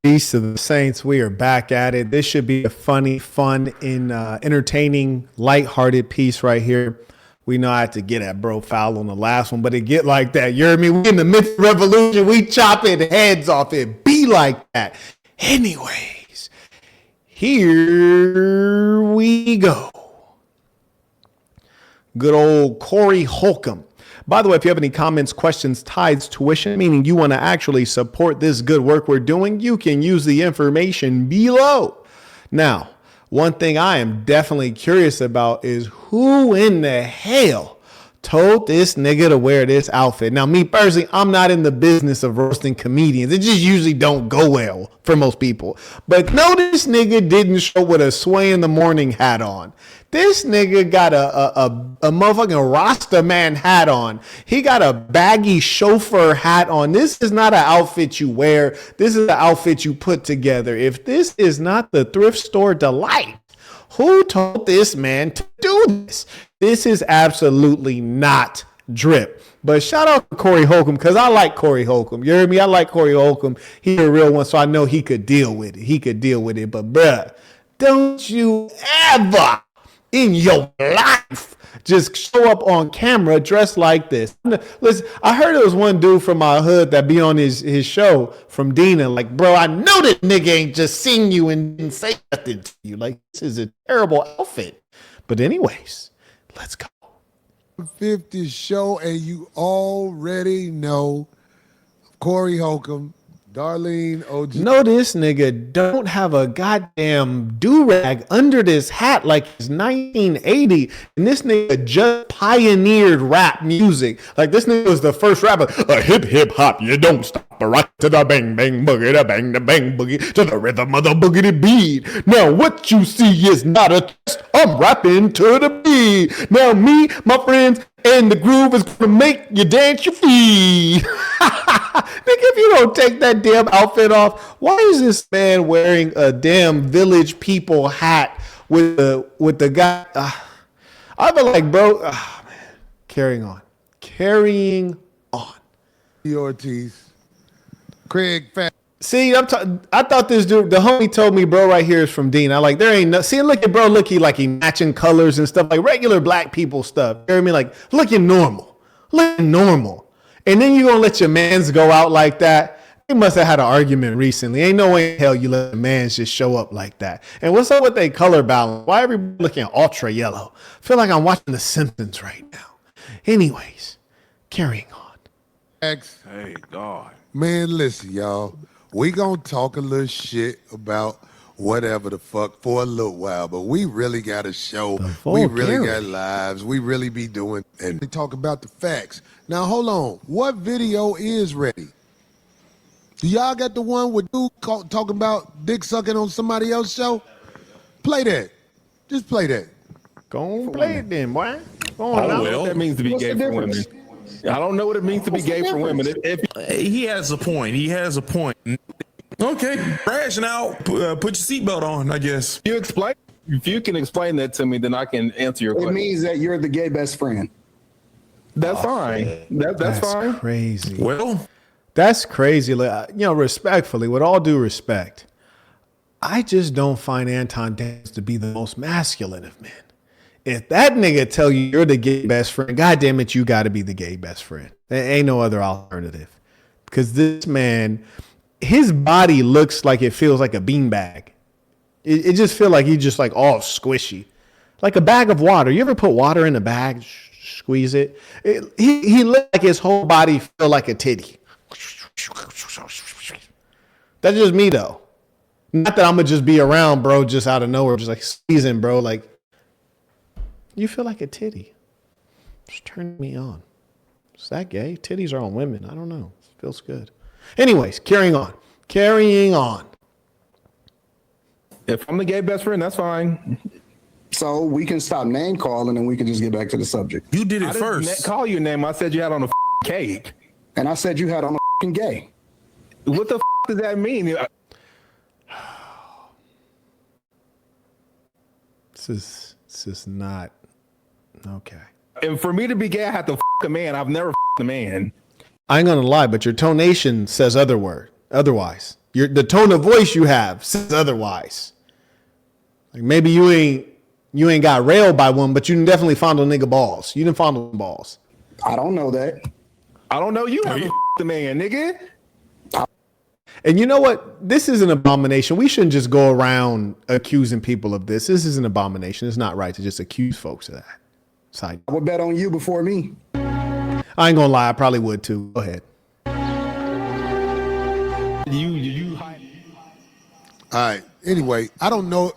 Peace to the Saints. We are back at it. This should be a funny, fun, and entertaining, lighthearted piece right here. We know I had to get at bro foul on the last one, but it get like that. You hear me? We in the midst of revolution. We chopping heads off. It be like that. Anyways, here we go. Good old Corey Holcomb. By the way, if you have any comments, questions, tithes, tuition, meaning you want to actually support this good work we're doing, you can use the information below. Now, one thing I am definitely curious about is who in the hell told this nigga to wear this outfit? Now, me personally, I'm not in the business of roasting comedians. It just usually don't go well for most people. But no, this nigga didn't show with a Sway in the Morning hat on. This nigga got a motherfucking Rasta man hat on. He got a baggy chauffeur hat on. This is not an outfit you wear. This is an outfit you put together. If this is not the thrift store delight, who told this man to do this? This is absolutely not drip. But shout out to Corey Holcomb, because I like Corey Holcomb. You hear me? I like Corey Holcomb. He's a real one, so I know he could deal with it. He could deal with it. But bruh, don't you ever in your life just show up on camera dressed like this. Listen, I heard there was one dude from my hood that be on his show from Dina. Like, bro, I know that nigga ain't just seen you and didn't say nothing to you. Like, this is a terrible outfit. But anyways, let's go. 50 show, and you already know Corey Holcomb, Darlene OG. No, this nigga don't have a goddamn do-rag under this hat like it's 1980. And this nigga just pioneered rap music. Like, this nigga was the first rapper. A hip, hip, hop, you don't stop. A rock to the bang, bang, boogie, the bang, boogie, to the rhythm of the boogity beat. Now, what you see is not a test. I'm rapping to the beat. Now, me, my friends, and the groove is gonna make you dance your feet. Nigga, if you don't take that damn outfit off, why is this man wearing a damn Village People hat with the guy? I feel like, bro, man, carrying on. Ortiz, Craig Fat. See, I thought this dude, the homie told me, bro, right here is from Dean. I like, there ain't no, see, look at bro, look, he matching colors and stuff, like regular black people stuff. You hear me? Like, looking normal. And then you gonna let your mans go out like that? They must have had an argument recently. Ain't no way in hell you let the mans just show up like that. And what's up with their color balance? Why everybody looking ultra yellow? I feel like I'm watching The Simpsons right now. Anyways, carrying on. Hey, God. Man, listen, y'all. We gonna talk a little shit about whatever the fuck for a little while, but we really got a show. We really got lives. We really be doing and we talk about the facts. Now, hold on. What video is ready? Do y'all got the one with dude talking about dick sucking on somebody else's show? Play that. Just play that. Go on, play it then, boy. Go on. I don't know what that means to be gay for women. I don't know what it means to be gay for women. He has a point. Okay, crash now. Put your seatbelt on, I guess. If you can explain that to me, then I can answer your question. It means that you're the gay best friend. That's fine. That's fine. Crazy. Well, that's crazy. Like, you know, respectfully, with all due respect, I just don't find Anton Daniels to be the most masculine of men. If that nigga tell you you're the gay best friend, God damn it, you got to be the gay best friend. There ain't no other alternative. Because this man, his body looks like it feels like a beanbag. It just feel like he's just like all squishy. Like a bag of water. You ever put water in a bag, squeeze it? He looked like his whole body feel like a titty. That's just me though. Not that I'm going to just be around, bro, just out of nowhere, just like squeezing, bro. Like, you feel like a titty. Just turn me on. Is that gay? Titties are on women. I don't know. It feels good. Anyways, carrying on. If I'm the gay best friend, that's fine. So we can stop name calling and we can just get back to the subject. You did it I first. didn't call your name. I said you had on a cake. And I said you had on a gay. What the does that mean? This is not okay. And for me to be gay, I have to a man. I've never a man. I ain't gonna lie, but your tonation says otherwise. The tone of voice you have says otherwise. Like maybe you ain't got railed by one, but you can definitely fondle nigga balls. You didn't fondle balls. I don't know that. I don't know you haven't the man, nigga. And you know what? This is an abomination. We shouldn't just go around accusing people of this. This is an abomination. It's not right to just accuse folks of that. Side. I would bet on you before me. I ain't gonna lie. I probably would too. Go ahead. You. All right. Anyway, I don't know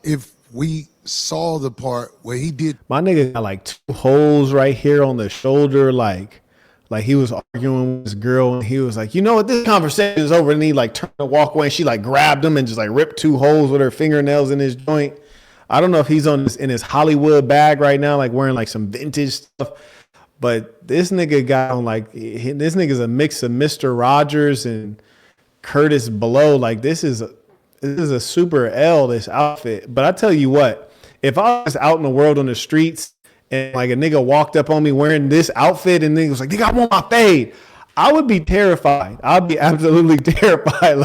if we saw the part where he did. My nigga got like 2 holes right here on the shoulder, like he was arguing with this girl, and he was like, you know what, this conversation is over, and he like turned to walk away, and she like grabbed him and just like ripped 2 holes with her fingernails in his joint. I don't know if he's in his Hollywood bag right now, like wearing like some vintage stuff, but this nigga got on like, this nigga's a mix of Mr. Rogers and Curtis Blow. Like this is a super L, this outfit. But I tell you what, if I was out in the world on the streets and like a nigga walked up on me wearing this outfit and nigga was like, nigga, I want my fade, I would be terrified. I'd be absolutely terrified.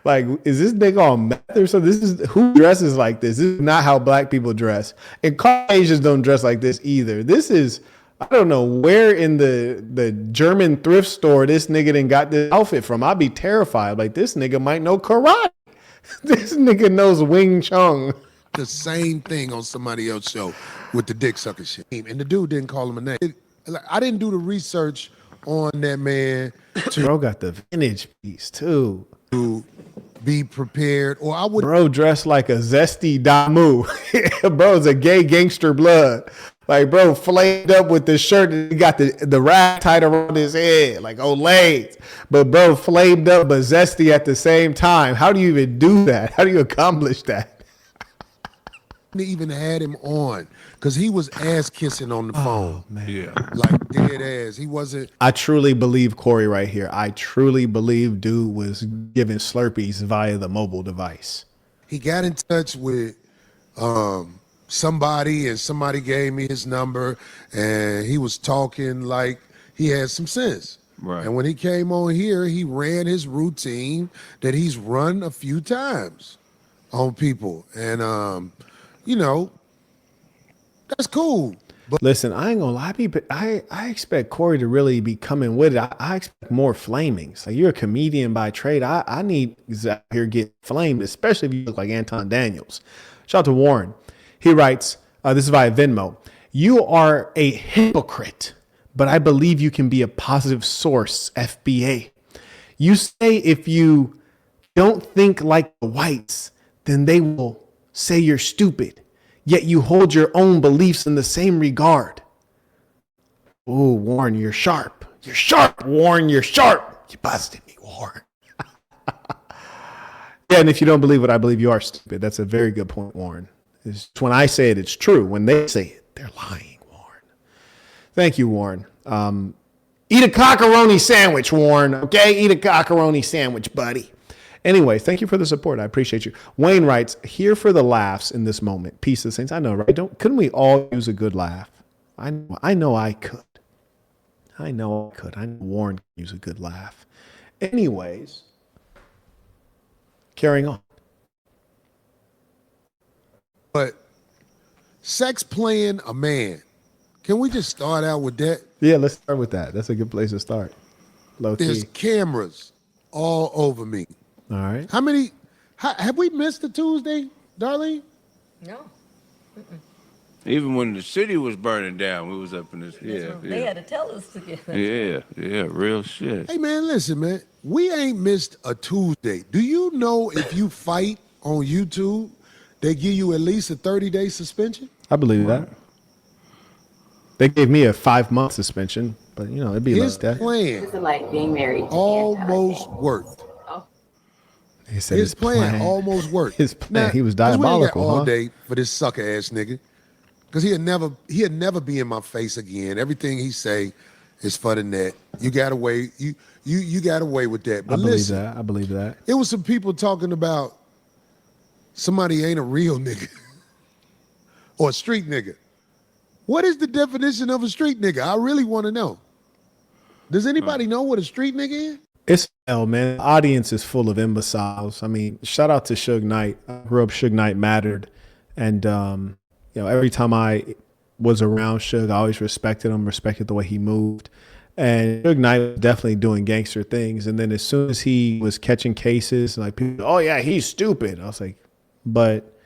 Like, is this nigga on meth or something? This is who dresses like this. This is not how black people dress. And Caucasians don't dress like this either. This is, I don't know where in the German thrift store this nigga done got this outfit from. I'd be terrified. Like, this nigga might know karate. This nigga knows Wing Chun. The same thing on somebody else's show with the dick sucker shit. And the dude didn't call him a name. I didn't do the research on that man Bro got the vintage piece too. To be prepared, or I would. Bro dressed like a zesty Damu. Bro's a gay gangster blood. Like, bro flamed up with the shirt and he got the rag tied around his head, like Olay's. But bro flamed up but zesty at the same time. How do you even do that? How do you accomplish that? They even had him on because he was ass kissing on the phone. Man. Yeah. Like dead ass. He wasn't. I truly believe Corey right here. I truly believe dude was giving Slurpees via the mobile device. He got in touch with somebody, and somebody gave me his number, and he was talking like he had some sense. Right. And when he came on here, he ran his routine that he's run a few times on people. And you know, that's cool. But Listen, I ain't gonna lie. I expect Corey to really be coming with it. I expect more flamings. Like, you're a comedian by trade. I need out here get flamed, especially if you look like Anton Daniels. Shout out to Warren. He writes, this is via Venmo. You are a hypocrite, but I believe you can be a positive source, FBA. You say if you don't think like the whites, then they will say you're stupid, yet you hold your own beliefs in the same regard. Oh, Warren, you're sharp. You're sharp, Warren. You're sharp. You busted me, Warren. Yeah, and if you don't believe what I believe, you are stupid. That's a very good point, Warren. It's when I say it, it's true. When they say it, they're lying, Warren. Thank you, Warren. Eat a cockaroni sandwich, Warren. Okay, eat a cockaroni sandwich, buddy. Anyway, thank you for the support. I appreciate you. Wayne writes, here for the laughs in this moment. Peace of the saints. I know, right? Couldn't we all use a good laugh? I know I could. I know Warren could use a good laugh. Anyways, carrying on. But sex playing a man. Can we just start out with that? Yeah, let's start with that. That's a good place to start. Low There's key. cameras all over me. All right. Have we missed a Tuesday, Darlene? No. Even when the city was burning down, we was up in this. Yeah, They had to tell us to get that. yeah, real shit. Hey, man, listen, man. We ain't missed a Tuesday. Do you know if you fight on YouTube, they give you at least a 30-day suspension? I believe that. They gave me a 5-month suspension, but you know, it'd be His like that. plan It's like being married. almost worked. He said His plan almost worked. His plan, he was 'cause we ain't got diabolical, all huh? day for this sucker ass nigga. Because he'd never be in my face again. Everything he say is for the net. You got away. You got away with that. But I believe listen, that. I believe that. it was some people talking about somebody ain't a real nigga or a street nigga. What is the definition of a street nigga? I really want to know. Does anybody know what a street nigga is? It's hell, man. The audience is full of imbeciles. I mean, shout out to Suge Knight. I grew up Suge Knight mattered, and every time I was around Suge, I always respected him, respected the way he moved. And Suge Knight was definitely doing gangster things. And then as soon as he was catching cases, like people, oh yeah, he's stupid. I was like, but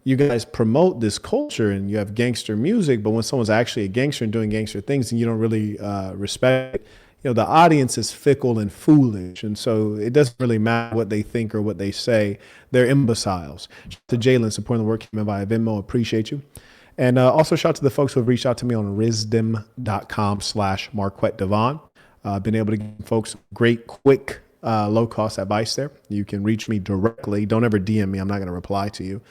you guys promote this culture and you have gangster music, but when someone's actually a gangster and doing gangster things and you don't really respect it, the audience is fickle and foolish. And so it doesn't really matter what they think or what they say. They're imbeciles. To Jalen supporting the work came in via Venmo. Appreciate you. And also shout out to the folks who have reached out to me on risdom.com/Marquette Devon. Been able to give folks great, quick, low cost advice there. You can reach me directly. Don't ever DM me. I'm not going to reply to you,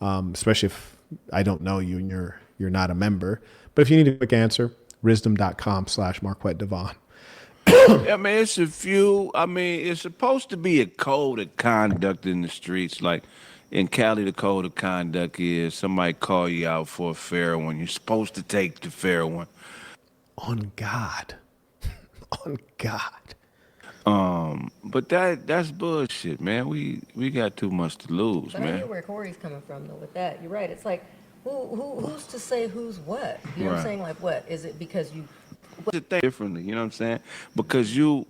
especially if I don't know you and you're not a member. But if you need a quick answer, risdom.com/Marquette Devon. I mean, it's a few. I mean, it's supposed to be a code of conduct in the streets. Like in Cali, the code of conduct is somebody call you out for a fair one. You're supposed to take the fair one. On God. On God. But that's bullshit, man. We got too much to lose, but man. I get where Corey's coming from though with that. You're right. It's like who's to say who's what? You know what I'm saying? Like what? Is it because you Think differently, you know what I'm saying? Because I'm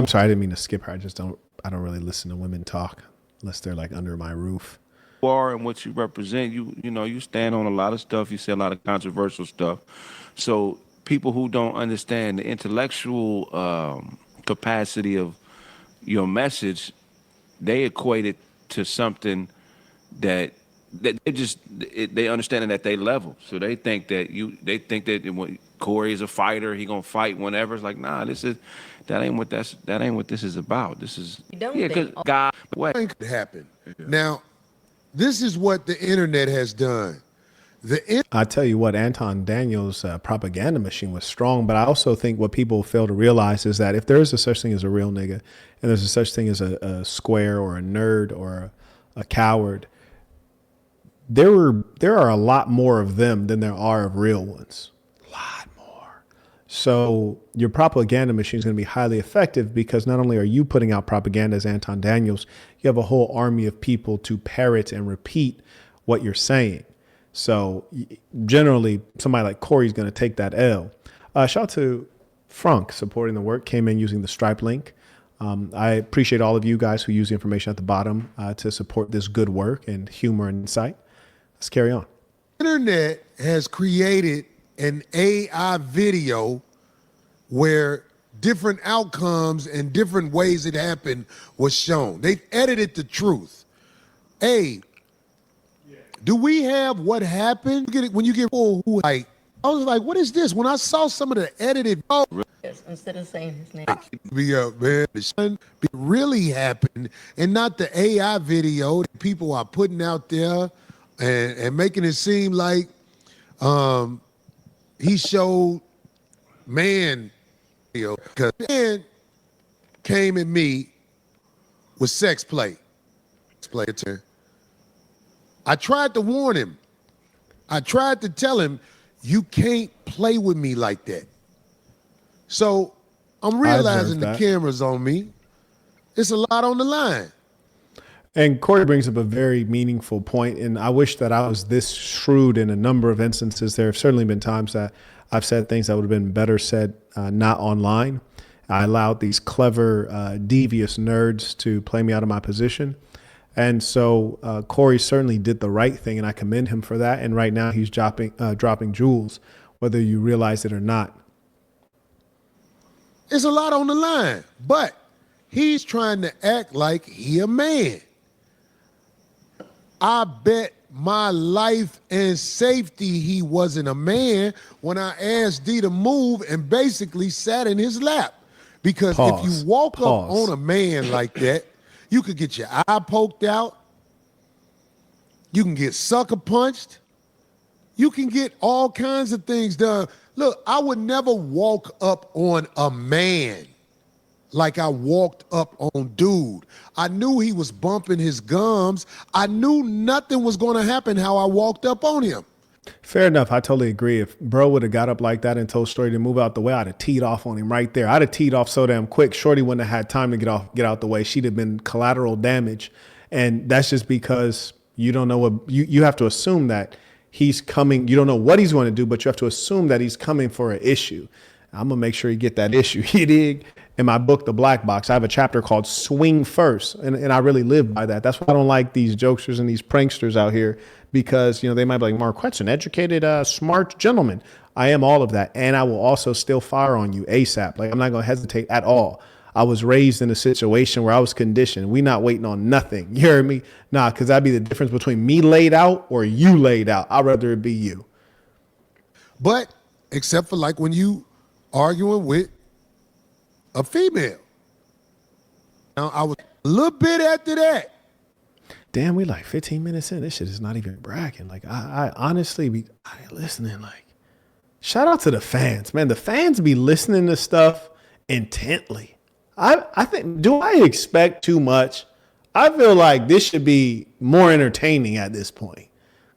sorry, I didn't mean to skip her. I don't really listen to women talk unless they're like under my roof. are and what you represent, you stand on a lot of stuff, you say a lot of controversial stuff. So people who don't understand the intellectual capacity of your message, they equate it to something that they understand it at their level. So they think that when Corey is a fighter, he gonna fight whenever. It's like, nah, that ain't what this is about. This is because God. What could happen? Now, this is what the internet has done. I tell you what, Anton Daniels' propaganda machine was strong, but I also think what people fail to realize is that if there is a such thing as a real nigga, and there's a such thing as a square or a nerd or a coward, there are a lot more of them than there are of real ones. A lot more. So your propaganda machine is going to be highly effective because not only are you putting out propaganda as Anton Daniels, you have a whole army of people to parrot and repeat what you're saying. So generally, somebody like Corey is going to take that L. Shout out to Frank supporting the work, came in using the Stripe link. I appreciate all of you guys who use the information at the bottom to support this good work and humor and insight. Let's carry on. Internet has created an AI video where different outcomes and different ways it happened was shown. They've edited the truth. Hey, do we have what happened? When you get people who like, I was like, what is this? When I saw some of the edited, instead of saying his name, man, it really happened, and not the AI video that people are putting out there and making it seem like he showed man, because man came at me with sex play. I tried to warn him. I tried to tell him, you can't play with me like that. So I'm realizing the camera's on me. It's a lot on the line. And Corey brings up a very meaningful point, and I wish that I was this shrewd in a number of instances. There have certainly been times that I've said things that would have been better said not online. I allowed these clever, devious nerds to play me out of my position. And so Corey certainly did the right thing, and I commend him for that. And right now he's dropping jewels, whether you realize it or not. It's a lot on the line, but he's trying to act like he a man. I bet my life and safety he wasn't a man when I asked D to move and basically sat in his lap. Because if you walk up on a man like that, you could get your eye poked out. You can get sucker punched. You can get all kinds of things done. Look, I would never walk up on a man like I walked up on dude. I knew he was bumping his gums. I knew nothing was going to happen how I walked up on him. Fair enough. I totally agree. If bro would have got up like that and told Shorty to move out the way, I'd have teed off on him right there. I'd have teed off so damn quick. Shorty wouldn't have had time to get out the way. She'd have been collateral damage. And that's just because you don't know what you have to assume that he's coming. You don't know what he's going to do, but you have to assume that he's coming for an issue. I'm going to make sure you get that issue. You dig? In my book, The Black Box, I have a chapter called Swing First. And I really live by that. That's why I don't like these jokesters and these pranksters out here, because, you know, they might be like, Marquette's an educated, smart gentleman. I am all of that. And I will also still fire on you ASAP. Like, I'm not going to hesitate at all. I was raised in a situation where I was conditioned. We not waiting on nothing. You hear me? Nah, because that'd be the difference between me laid out or you laid out. I'd rather it be you. But except for like when you arguing with a female. Now, I was a little bit after that. Damn, we like 15 minutes in. This shit is not even bragging. Like, I honestly be listening. Like, shout out to the fans, man. The fans be listening to stuff intently. I think, do I expect too much? I feel like this should be more entertaining at this point.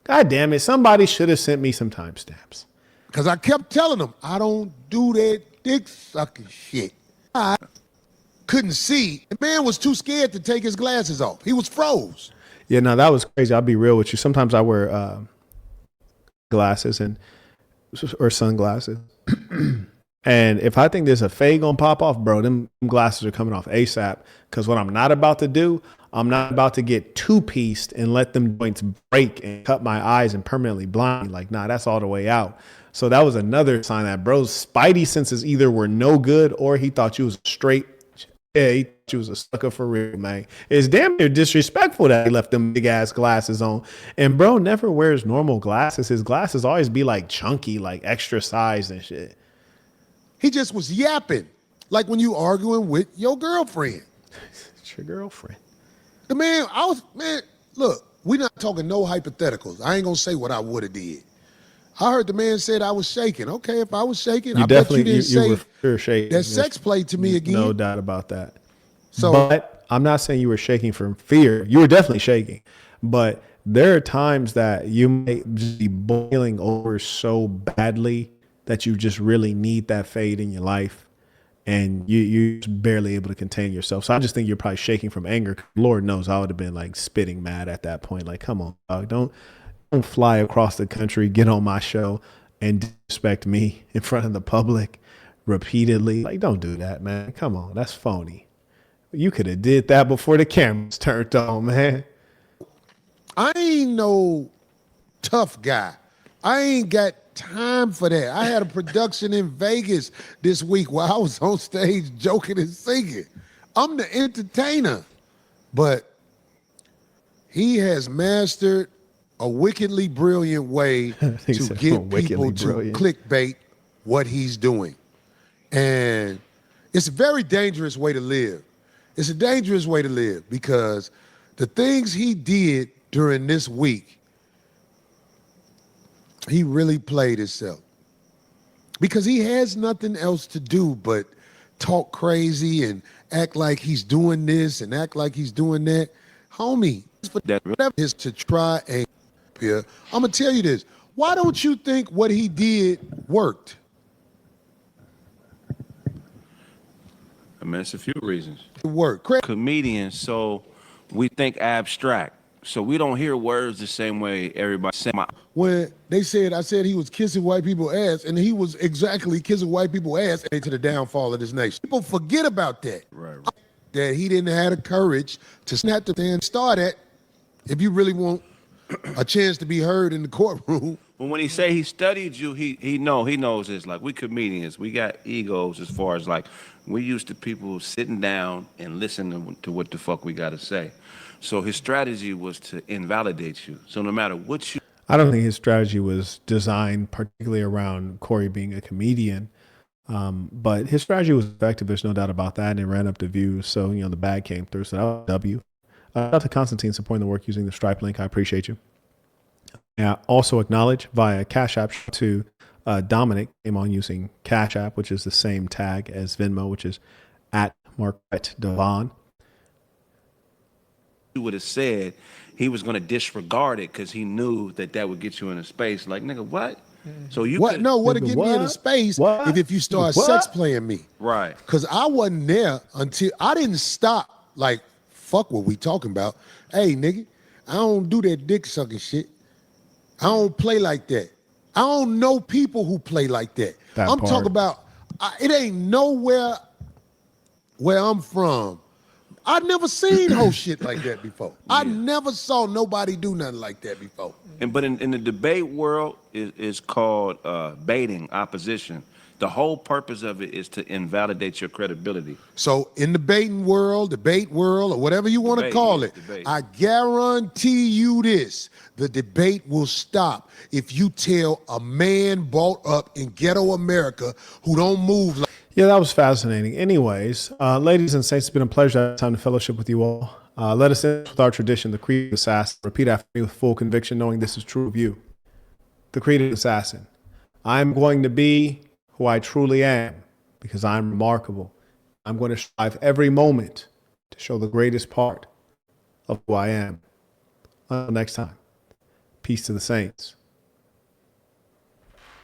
God damn it. Somebody should have sent me some timestamps. Because I kept telling them, I don't do that dick sucking shit. I couldn't see. The man was too scared to take his glasses off. He was froze. Yeah, no, that was crazy. I'll be real with you. Sometimes I wear glasses or sunglasses. And if I think there's a fade gonna pop off, bro, them glasses are coming off ASAP. Because what I'm not about to do, I'm not about to get two-pieced and let them joints break and cut my eyes and permanently blind me. Like, nah, that's all the way out. So that was another sign that bro's spidey senses either were no good or he thought you was straight. Yeah, he thought you was a sucker for real, man. It's damn near disrespectful that he left them big ass glasses on. And bro never wears normal glasses. His glasses always be like chunky, like extra size and shit. He just was yapping. Like when you arguing with your girlfriend. It's your girlfriend. The man, look, we not talking no hypotheticals. I ain't gonna say what I would have did. I heard the man said I was shaking. Okay, if I was shaking, I bet you didn't say were shaking. That sex played to me again. No doubt about that. So, but I'm not saying you were shaking from fear. You were definitely shaking. But there are times that you may just be boiling over so badly that you just really need that fade in your life. And you're barely able to contain yourself. So I just think you're probably shaking from anger. Lord knows I would have been like spitting mad at that point. Like, come on, dog. Don't fly across the country, get on my show and disrespect me in front of the public repeatedly. Like, don't do that, man. Come on. That's phony. You could have did that before the cameras turned on, man. I ain't no tough guy. I ain't got time for that. I had a production in Vegas this week where I was on stage joking and singing. I'm the entertainer. But he has mastered a wickedly brilliant way to get people to clickbait what he's doing. And it's a very dangerous way to live. It's a dangerous way to live because the things he did during this week, he really played himself. Because he has nothing else to do but talk crazy and act like he's doing this and act like he's doing that. Homie, whatever is to try and here. I'm going to tell you this. Why don't you think what he did worked? I mean, it's a few reasons. It worked. Comedians, so we think abstract. So we don't hear words the same way everybody says. When I said he was kissing white people's ass, and he was exactly kissing white people's ass to the downfall of this nation. People forget about that. Right. That he didn't have the courage to snap the thing and start at if you really want a chance to be heard in the courtroom. Well, when he say he studied you, he knows this. Like, we comedians, we got egos as far as like we used to people sitting down and listening to what the fuck we got to say. So his strategy was to invalidate you. So no matter what you... I don't think his strategy was designed particularly around Corey being a comedian. But his strategy was effective. There's no doubt about that. And it ran up the views. So, the bag came through. So that was a W. Shout out to Constantine supporting the work using the Stripe link. I appreciate you. And I also acknowledge via Cash App to Dominic came on using Cash App, which is the same tag as Venmo, which is at Marquette Devon. you would have said, he was going to disregard it because he knew that would get you in a space like, nigga, what? So you what? could, No, what'll get me in a What? space What? if you start What? sex playing me. right. Because I wasn't there until I didn't stop. Like, fuck what we talking about. Hey, nigga, I don't do that dick sucking shit. I don't play like that. I don't know people who play like that. That I'm part. talking about, it ain't nowhere where I'm from. I never seen whole shit like that before. I never saw nobody do nothing like that before. But in the debate world is called baiting, opposition. The whole purpose of it is to invalidate your credibility. So in the debate world, or whatever you want to Debate, call yes, it, debate. I guarantee you this, the debate will stop if you tell a man brought up in ghetto America who don't move like Yeah, that was fascinating. Anyways, ladies and saints, it's been a pleasure to have time to fellowship with you all. Let us end with our tradition, the creed of assassin. Repeat after me with full conviction, knowing this is true of you. The creed of assassin. I'm going to be who I truly am because I'm remarkable. I'm going to strive every moment to show the greatest part of who I am. Until next time, peace to the saints.